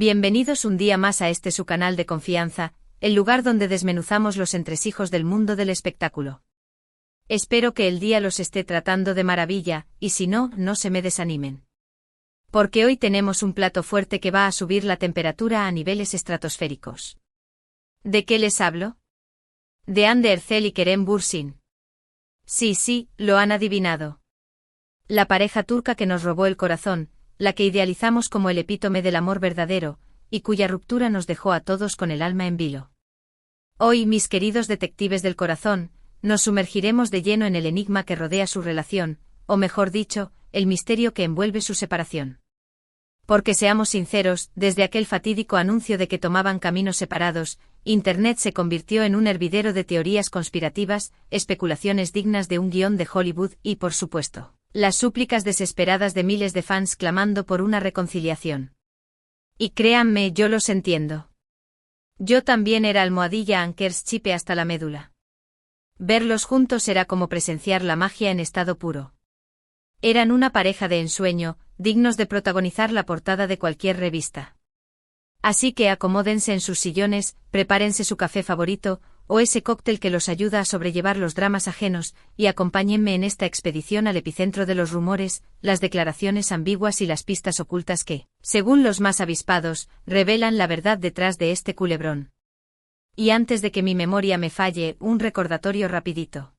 Bienvenidos un día más a este su canal de confianza, el lugar donde desmenuzamos los entresijos del mundo del espectáculo. Espero que el día los esté tratando de maravilla, y si no, no se me desanimen. Porque hoy tenemos un plato fuerte que va a subir la temperatura a niveles estratosféricos. ¿De qué les hablo? De Hande Erçel y Kerem Bürsin. Sí, lo han adivinado. La pareja turca que nos robó el corazón, la que idealizamos como el epítome del amor verdadero, y cuya ruptura nos dejó a todos con el alma en vilo. Hoy, mis queridos detectives del corazón, nos sumergiremos de lleno en el enigma que rodea su relación, o mejor dicho, el misterio que envuelve su separación. Porque seamos sinceros, desde aquel fatídico anuncio de que tomaban caminos separados, Internet se convirtió en un hervidero de teorías conspirativas, especulaciones dignas de un guión de Hollywood y, por supuesto, las súplicas desesperadas de miles de fans clamando por una reconciliación. Y créanme, yo los entiendo. Yo también era almohadilla Anchors chipe hasta la médula. Verlos juntos era como presenciar la magia en estado puro. Eran una pareja de ensueño, dignos de protagonizar la portada de cualquier revista. Así que acomódense en sus sillones, prepárense su café favorito, o ese cóctel que los ayuda a sobrellevar los dramas ajenos, y acompáñenme en esta expedición al epicentro de los rumores, las declaraciones ambiguas y las pistas ocultas que, según los más avispados, revelan la verdad detrás de este culebrón. Y antes de que mi memoria me falle, un recordatorio rapidito.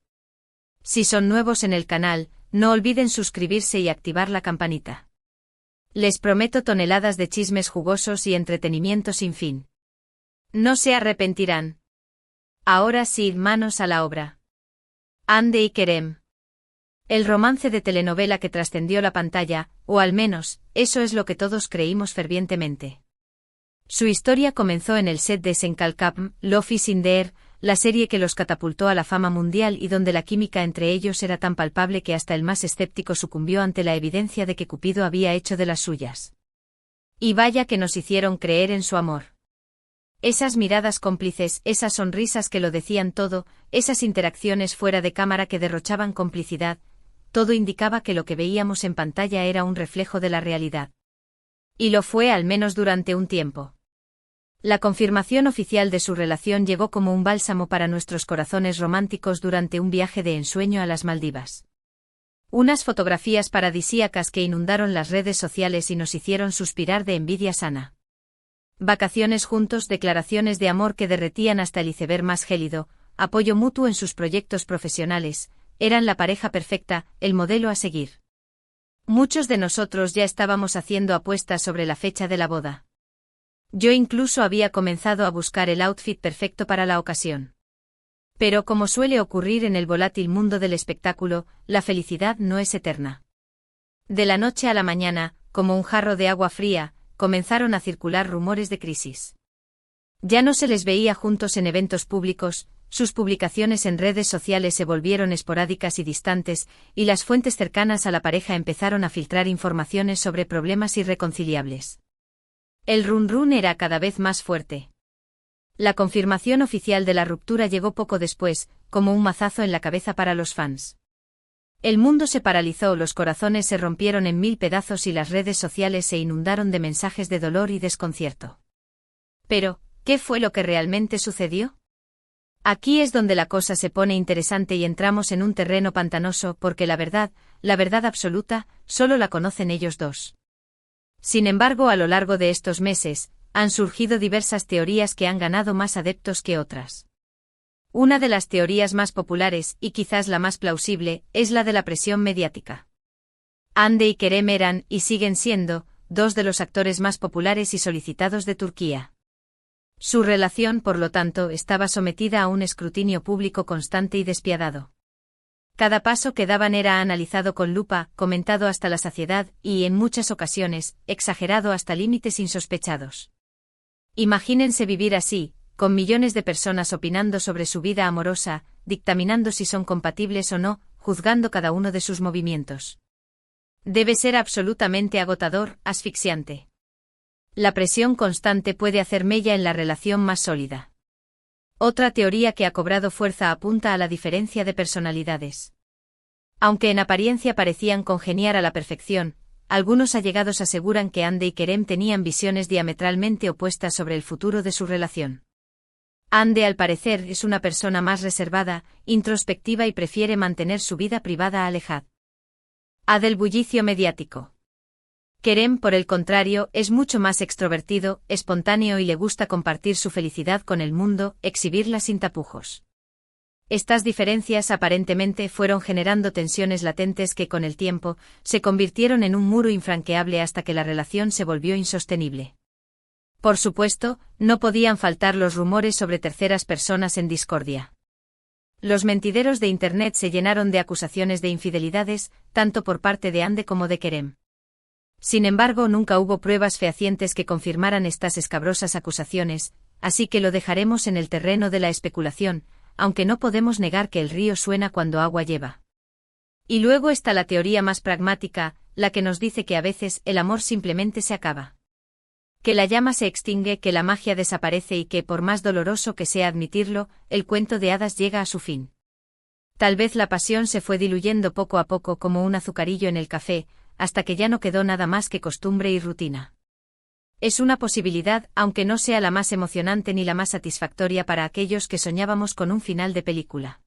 Si son nuevos en el canal, no olviden suscribirse y activar la campanita. Les prometo toneladas de chismes jugosos y entretenimiento sin fin. No se arrepentirán. Ahora sí, manos a la obra. Hande y Kerem. El romance de telenovela que trascendió la pantalla, o al menos, eso es lo que todos creímos fervientemente. Su historia comenzó en el set de Senkalkapm, Love is in the Air, la serie que los catapultó a la fama mundial y donde la química entre ellos era tan palpable que hasta el más escéptico sucumbió ante la evidencia de que Cupido había hecho de las suyas. Y vaya que nos hicieron creer en su amor. Esas miradas cómplices, esas sonrisas que lo decían todo, esas interacciones fuera de cámara que derrochaban complicidad, todo indicaba que lo que veíamos en pantalla era un reflejo de la realidad. Y lo fue al menos durante un tiempo. La confirmación oficial de su relación llegó como un bálsamo para nuestros corazones románticos durante un viaje de ensueño a las Maldivas. Unas fotografías paradisíacas que inundaron las redes sociales y nos hicieron suspirar de envidia sana. Vacaciones juntos, declaraciones de amor que derretían hasta el iceberg más gélido, apoyo mutuo en sus proyectos profesionales, eran la pareja perfecta, el modelo a seguir. Muchos de nosotros ya estábamos haciendo apuestas sobre la fecha de la boda. Yo incluso había comenzado a buscar el outfit perfecto para la ocasión. Pero como suele ocurrir en el volátil mundo del espectáculo, la felicidad no es eterna. De la noche a la mañana, como un jarro de agua fría, comenzaron a circular rumores de crisis. Ya no se les veía juntos en eventos públicos, sus publicaciones en redes sociales se volvieron esporádicas y distantes, y las fuentes cercanas a la pareja empezaron a filtrar informaciones sobre problemas irreconciliables. El run era cada vez más fuerte. La confirmación oficial de la ruptura llegó poco después, como un mazazo en la cabeza para los fans. El mundo se paralizó, los corazones se rompieron en mil pedazos y las redes sociales se inundaron de mensajes de dolor y desconcierto. Pero, ¿qué fue lo que realmente sucedió? Aquí es donde la cosa se pone interesante y entramos en un terreno pantanoso porque la verdad absoluta, solo la conocen ellos dos. Sin embargo, a lo largo de estos meses, han surgido diversas teorías que han ganado más adeptos que otras. Una de las teorías más populares, y quizás la más plausible, es la de la presión mediática. Hande y Kerem eran, y siguen siendo, dos de los actores más populares y solicitados de Turquía. Su relación, por lo tanto, estaba sometida a un escrutinio público constante y despiadado. Cada paso que daban era analizado con lupa, comentado hasta la saciedad, y, en muchas ocasiones, exagerado hasta límites insospechados. Imagínense vivir así, con millones de personas opinando sobre su vida amorosa, dictaminando si son compatibles o no, juzgando cada uno de sus movimientos. Debe ser absolutamente agotador, asfixiante. La presión constante puede hacer mella en la relación más sólida. Otra teoría que ha cobrado fuerza apunta a la diferencia de personalidades. Aunque en apariencia parecían congeniar a la perfección, algunos allegados aseguran que Hande y Kerem tenían visiones diametralmente opuestas sobre el futuro de su relación. Hande, al parecer, es una persona más reservada, introspectiva y prefiere mantener su vida privada alejada del bullicio mediático. Kerem, por el contrario, es mucho más extrovertido, espontáneo y le gusta compartir su felicidad con el mundo, exhibirla sin tapujos. Estas diferencias aparentemente fueron generando tensiones latentes que con el tiempo se convirtieron en un muro infranqueable hasta que la relación se volvió insostenible. Por supuesto, no podían faltar los rumores sobre terceras personas en discordia. Los mentideros de Internet se llenaron de acusaciones de infidelidades, tanto por parte de Hande como de Kerem. Sin embargo, nunca hubo pruebas fehacientes que confirmaran estas escabrosas acusaciones, así que lo dejaremos en el terreno de la especulación, aunque no podemos negar que el río suena cuando agua lleva. Y luego está la teoría más pragmática, la que nos dice que a veces el amor simplemente se acaba. Que la llama se extingue, que la magia desaparece y que, por más doloroso que sea admitirlo, el cuento de hadas llega a su fin. Tal vez la pasión se fue diluyendo poco a poco como un azucarillo en el café, hasta que ya no quedó nada más que costumbre y rutina. Es una posibilidad, aunque no sea la más emocionante ni la más satisfactoria para aquellos que soñábamos con un final de película.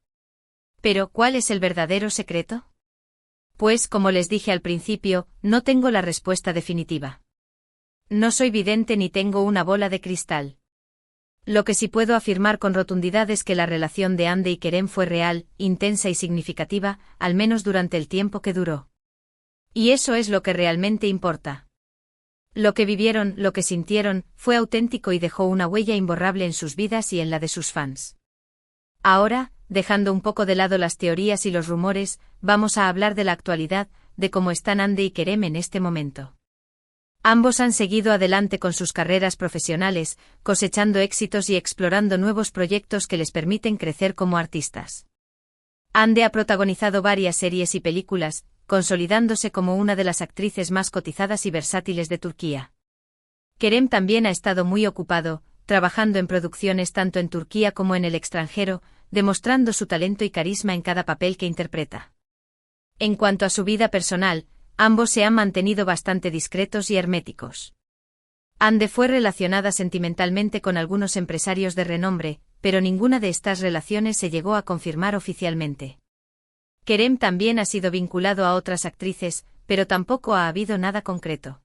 Pero, ¿cuál es el verdadero secreto? Pues, como les dije al principio, no tengo la respuesta definitiva. No soy vidente ni tengo una bola de cristal. Lo que sí puedo afirmar con rotundidad es que la relación de Hande y Kerem fue real, intensa y significativa, al menos durante el tiempo que duró. Y eso es lo que realmente importa. Lo que vivieron, lo que sintieron, fue auténtico y dejó una huella imborrable en sus vidas y en la de sus fans. Ahora, dejando un poco de lado las teorías y los rumores, vamos a hablar de la actualidad, de cómo están Hande y Kerem en este momento. Ambos han seguido adelante con sus carreras profesionales, cosechando éxitos y explorando nuevos proyectos que les permiten crecer como artistas. Hande ha protagonizado varias series y películas, consolidándose como una de las actrices más cotizadas y versátiles de Turquía. Kerem también ha estado muy ocupado, trabajando en producciones tanto en Turquía como en el extranjero, demostrando su talento y carisma en cada papel que interpreta. En cuanto a su vida personal, ambos se han mantenido bastante discretos y herméticos. Hande fue relacionada sentimentalmente con algunos empresarios de renombre, pero ninguna de estas relaciones se llegó a confirmar oficialmente. Kerem también ha sido vinculado a otras actrices, pero tampoco ha habido nada concreto.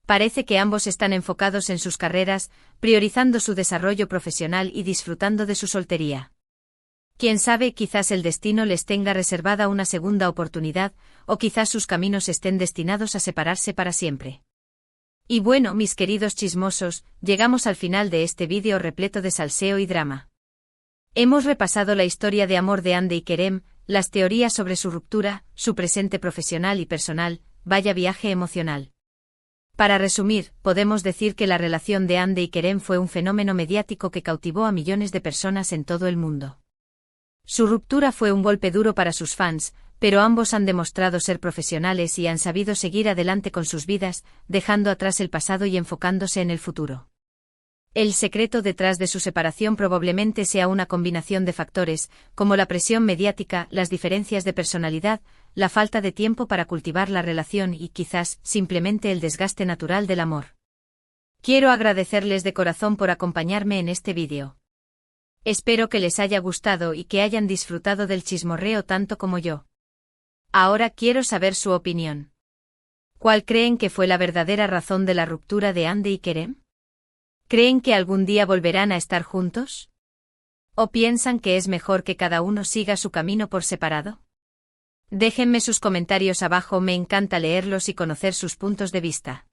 Parece que ambos están enfocados en sus carreras, priorizando su desarrollo profesional y disfrutando de su soltería. Quién sabe, quizás el destino les tenga reservada una segunda oportunidad, o quizás sus caminos estén destinados a separarse para siempre. Y bueno, mis queridos chismosos, llegamos al final de este vídeo repleto de salseo y drama. Hemos repasado la historia de amor de Hande y Kerem, las teorías sobre su ruptura, su presente profesional y personal, vaya viaje emocional. Para resumir, podemos decir que la relación de Hande y Kerem fue un fenómeno mediático que cautivó a millones de personas en todo el mundo. Su ruptura fue un golpe duro para sus fans, pero ambos han demostrado ser profesionales y han sabido seguir adelante con sus vidas, dejando atrás el pasado y enfocándose en el futuro. El secreto detrás de su separación probablemente sea una combinación de factores, como la presión mediática, las diferencias de personalidad, la falta de tiempo para cultivar la relación y quizás, simplemente el desgaste natural del amor. Quiero agradecerles de corazón por acompañarme en este vídeo. Espero que les haya gustado y que hayan disfrutado del chismorreo tanto como yo. Ahora quiero saber su opinión. ¿Cuál creen que fue la verdadera razón de la ruptura de Hande y Kerem? ¿Creen que algún día volverán a estar juntos? ¿O piensan que es mejor que cada uno siga su camino por separado? Déjenme sus comentarios abajo, me encanta leerlos y conocer sus puntos de vista.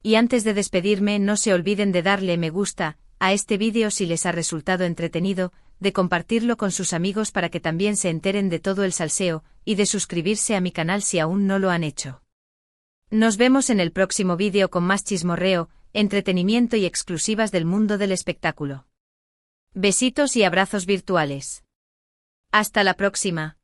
Y antes de despedirme, no se olviden de darle me gusta a este vídeo si les ha resultado entretenido, de compartirlo con sus amigos para que también se enteren de todo el salseo, y de suscribirse a mi canal si aún no lo han hecho. Nos vemos en el próximo vídeo con más chismorreo, entretenimiento y exclusivas del mundo del espectáculo. Besitos y abrazos virtuales. Hasta la próxima.